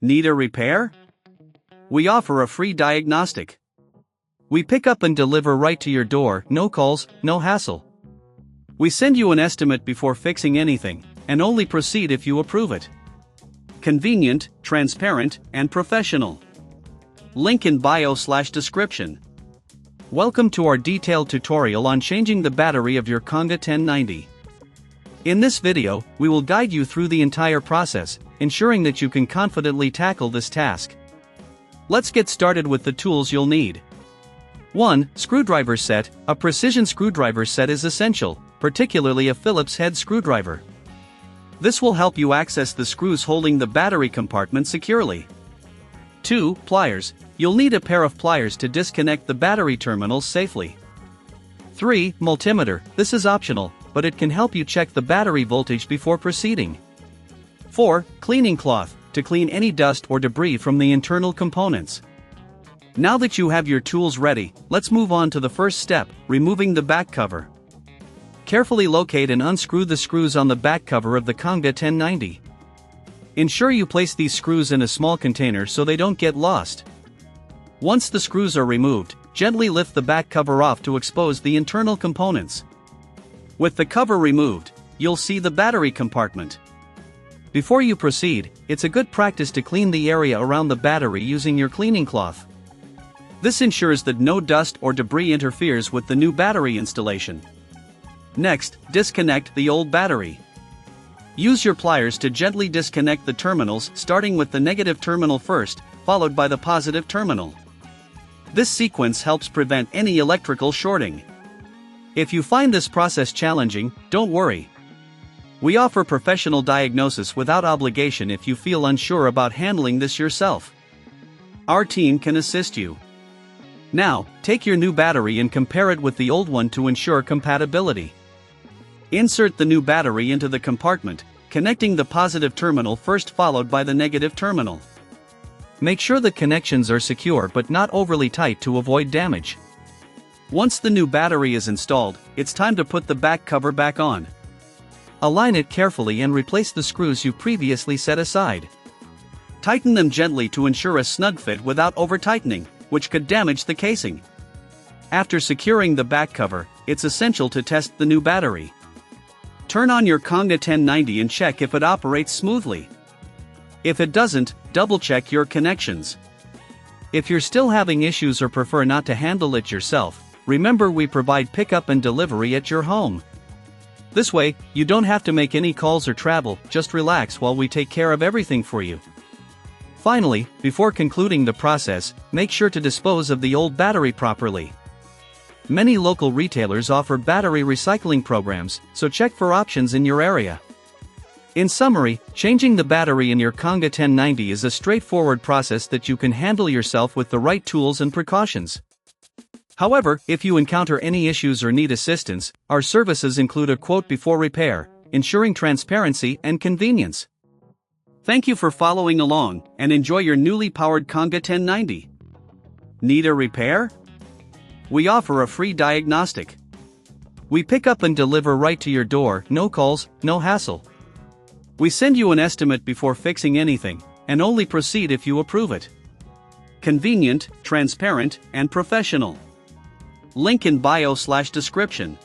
Need a repair? We offer a free diagnostic. We pick up and deliver right to your door, no calls, no hassle. We send you an estimate before fixing anything, and only proceed if you approve it. Convenient, transparent, and professional. Link in bio/description. Welcome to our detailed tutorial on changing the battery of your Conga 1090. In this video, we will guide you through the entire process, ensuring that you can confidently tackle this task. Let's get started with the tools you'll need. 1. Screwdriver set. A precision screwdriver set is essential, particularly a Phillips head screwdriver. This will help you access the screws holding the battery compartment securely. 2. Pliers. You'll need a pair of pliers to disconnect the battery terminals safely. 3. Multimeter. This is optional, but it can help you check the battery voltage before proceeding. 4. Cleaning cloth, to clean any dust or debris from the internal components. Now that you have your tools ready, let's move on to the first step, removing the back cover. Carefully locate and unscrew the screws on the back cover of the Conga 1090. Ensure you place these screws in a small container so they don't get lost. Once the screws are removed, gently lift the back cover off to expose the internal components. With the cover removed, you'll see the battery compartment. Before you proceed, it's a good practice to clean the area around the battery using your cleaning cloth. This ensures that no dust or debris interferes with the new battery installation. Next, disconnect the old battery. Use your pliers to gently disconnect the terminals, starting with the negative terminal first, followed by the positive terminal. This sequence helps prevent any electrical shorting. If you find this process challenging, don't worry. We offer professional diagnosis without obligation if you feel unsure about handling this yourself. Our team can assist you. Now, take your new battery and compare it with the old one to ensure compatibility. Insert the new battery into the compartment, connecting the positive terminal first followed by the negative terminal. Make sure the connections are secure but not overly tight to avoid damage. Once the new battery is installed, it's time to put the back cover back on. Align it carefully and replace the screws you previously set aside. Tighten them gently to ensure a snug fit without over-tightening, which could damage the casing. After securing the back cover, it's essential to test the new battery. Turn on your Conga 1090 and check if it operates smoothly. If it doesn't, double-check your connections. If you're still having issues or prefer not to handle it yourself, remember we provide pickup and delivery at your home. This way, you don't have to make any calls or travel, just relax while we take care of everything for you. Finally, before concluding the process, make sure to dispose of the old battery properly. Many local retailers offer battery recycling programs, so check for options in your area. In summary, changing the battery in your Conga 1090 is a straightforward process that you can handle yourself with the right tools and precautions. However, if you encounter any issues or need assistance, our services include a quote before repair, ensuring transparency and convenience. Thank you for following along, and enjoy your newly powered Conga 1090. Need a repair? We offer a free diagnostic. We pick up and deliver right to your door, no calls, no hassle. We send you an estimate before fixing anything, and only proceed if you approve it. Convenient, transparent, and professional. Link in bio/description.